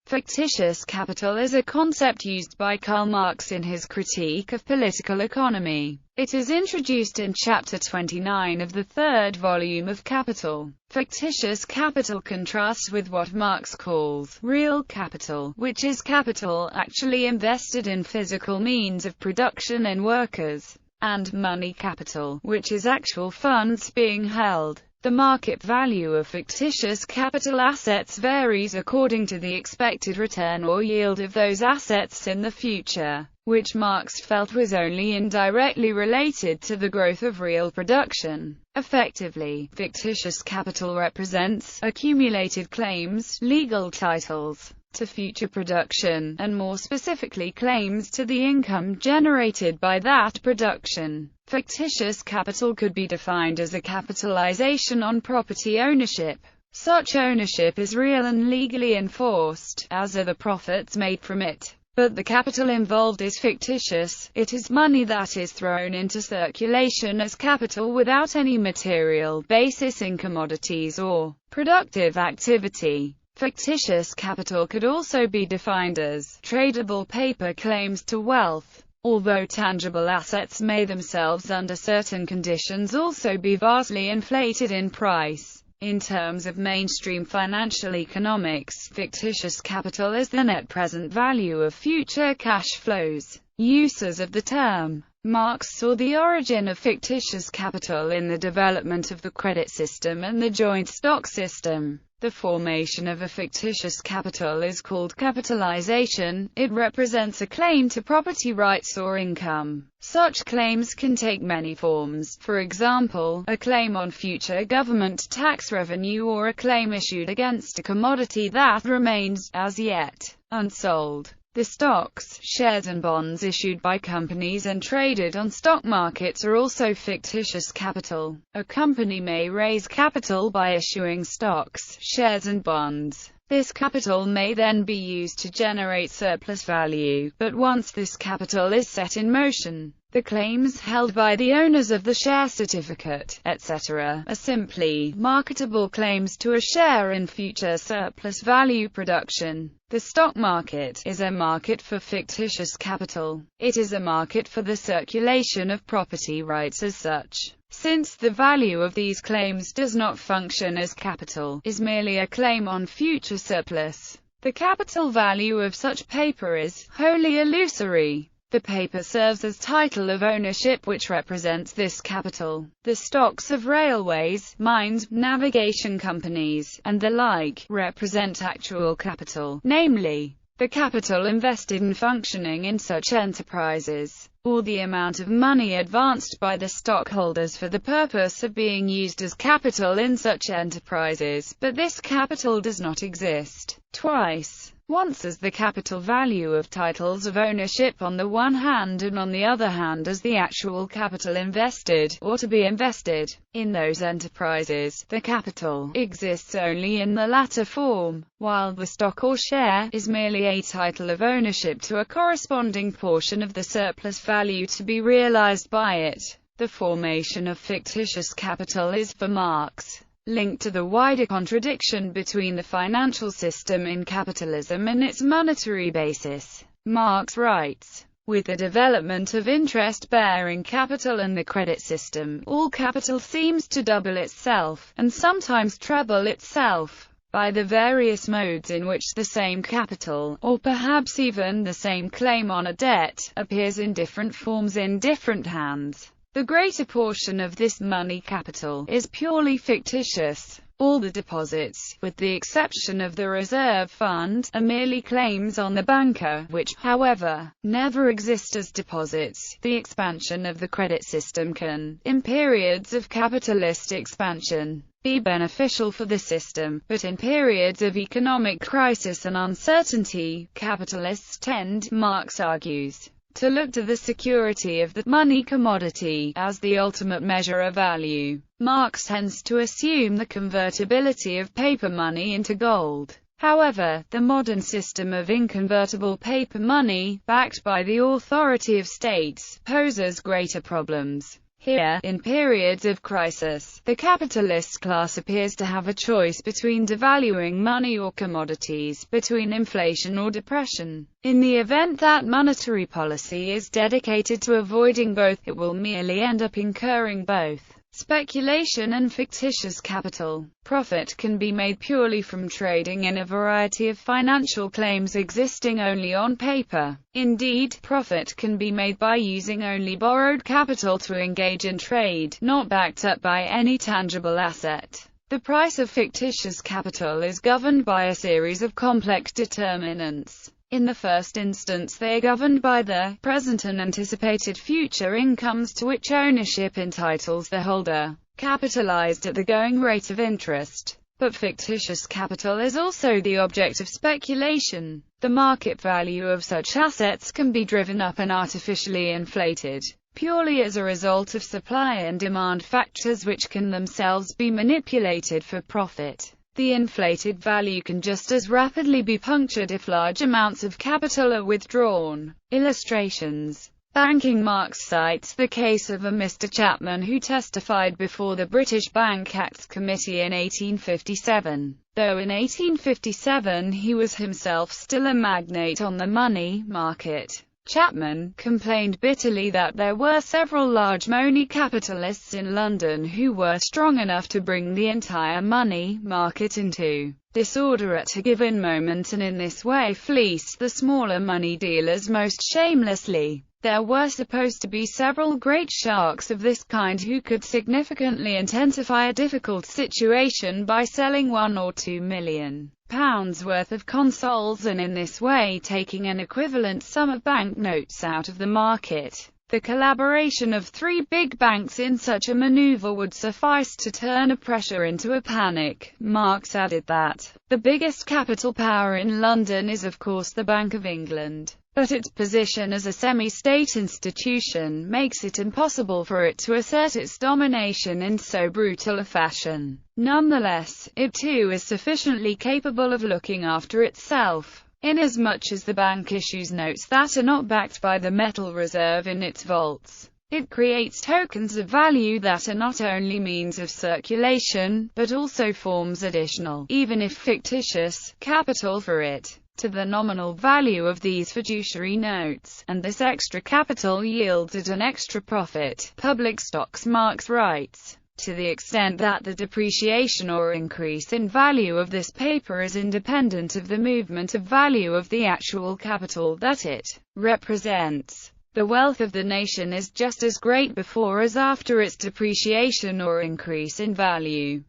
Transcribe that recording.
Fictitious capital is a concept used by Karl Marx in his critique of political economy. It is introduced in Chapter 29 of the third volume of Kapital. Fictitious capital contrasts with what Marx calls real capital, which is capital actually invested in physical means of production and workers, and money capital, which is actual funds being held. The market value of fictitious capital assets varies according to the expected return or yield of those assets in the future, which Marx felt was only indirectly related to the growth of real production. Effectively, fictitious capital represents accumulated claims, legal titles, to future production, and more specifically claims to the income generated by that production. Fictitious capital could be defined as a capitalization on property ownership. Such ownership is real and legally enforced, as are the profits made from it. But the capital involved is fictitious. It is money that is thrown into circulation as capital without any material basis in commodities or productive activity. Fictitious capital could also be defined as tradable paper claims to wealth. Although tangible assets may themselves under certain conditions also be vastly inflated in price. In terms of mainstream financial economics, fictitious capital is the net present value of future cash flows. Uses of the term. Marx saw the origin of fictitious capital in the development of the credit system and the joint stock system. The formation of a fictitious capital is called capitalization. It represents a claim to property rights or income. Such claims can take many forms, for example, a claim on future government tax revenue or a claim issued against a commodity that remains, as yet, unsold. The stocks, shares and bonds issued by companies and traded on stock markets are also fictitious capital. A company may raise capital by issuing stocks, shares and bonds. This capital may then be used to generate surplus value, but once this capital is set in motion, the claims held by the owners of the share certificate, etc., are simply marketable claims to a share in future surplus value production. The stock market is a market for fictitious capital. It is a market for the circulation of property rights as such. Since the value of these claims does not function as capital, is merely a claim on future surplus, the capital value of such paper is wholly illusory. The paper serves as title of ownership which represents this capital. The stocks of railways, mines, navigation companies, and the like, represent actual capital, namely, the capital invested in functioning in such enterprises, or the amount of money advanced by the stockholders for the purpose of being used as capital in such enterprises, but this capital does not exist twice. Once as the capital value of titles of ownership on the one hand and on the other hand as the actual capital invested, or to be invested, in those enterprises. The capital exists only in the latter form, while the stock or share is merely a title of ownership to a corresponding portion of the surplus value to be realized by it. The formation of fictitious capital is, for Marx, linked to the wider contradiction between the financial system in capitalism and its monetary basis. Marx writes, with the development of interest-bearing capital and the credit system, all capital seems to double itself, and sometimes treble itself, by the various modes in which the same capital, or perhaps even the same claim on a debt, appears in different forms in different hands. The greater portion of this money capital is purely fictitious. All the deposits, with the exception of the reserve fund, are merely claims on the banker, which, however, never exist as deposits. The expansion of the credit system can, in periods of capitalist expansion, be beneficial for the system, but in periods of economic crisis and uncertainty, capitalists tend, Marx argues, to look to the security of the money commodity as the ultimate measure of value. Marx tends to assume the convertibility of paper money into gold. However, the modern system of inconvertible paper money, backed by the authority of states, poses greater problems. Here, in periods of crisis, the capitalist class appears to have a choice between devaluing money or commodities, between inflation or depression. In the event that monetary policy is dedicated to avoiding both, it will merely end up incurring both speculation and fictitious capital. Profit can be made purely from trading in a variety of financial claims existing only on paper. Indeed, profit can be made by using only borrowed capital to engage in trade, not backed up by any tangible asset. The price of fictitious capital is governed by a series of complex determinants. In the first instance, they are governed by the present and anticipated future incomes to which ownership entitles the holder, capitalized at the going rate of interest. But fictitious capital is also the object of speculation. The market value of such assets can be driven up and artificially inflated, purely as a result of supply and demand factors which can themselves be manipulated for profit. The inflated value can just as rapidly be punctured if large amounts of capital are withdrawn. Illustrations. Banking. Marx cites the case of a Mr. Chapman who testified before the British Bank Acts Committee in 1857. Though in 1857 he was himself still a magnate on the money market, Chapman complained bitterly that there were several large money capitalists in London who were strong enough to bring the entire money market into disorder at a given moment, and in this way fleece the smaller money dealers most shamelessly. There were supposed to be several great sharks of this kind who could significantly intensify a difficult situation by selling £1 or £2 million worth of consols, and in this way taking an equivalent sum of banknotes out of the market. The collaboration of three big banks in such a maneuver would suffice to turn a pressure into a panic. Marx added that the biggest capital power in London is of course the Bank of England, but its position as a semi-state institution makes it impossible for it to assert its domination in so brutal a fashion. Nonetheless, it too is sufficiently capable of looking after itself, inasmuch as the bank issues notes that are not backed by the metal reserve in its vaults. It creates tokens of value that are not only means of circulation, but also forms additional, even if fictitious, capital for it, to the nominal value of these fiduciary notes, and this extra capital yielded an extra profit. Public stocks. Marx writes, to the extent that the depreciation or increase in value of this paper is independent of the movement of value of the actual capital that it represents, the wealth of the nation is just as great before as after its depreciation or increase in value.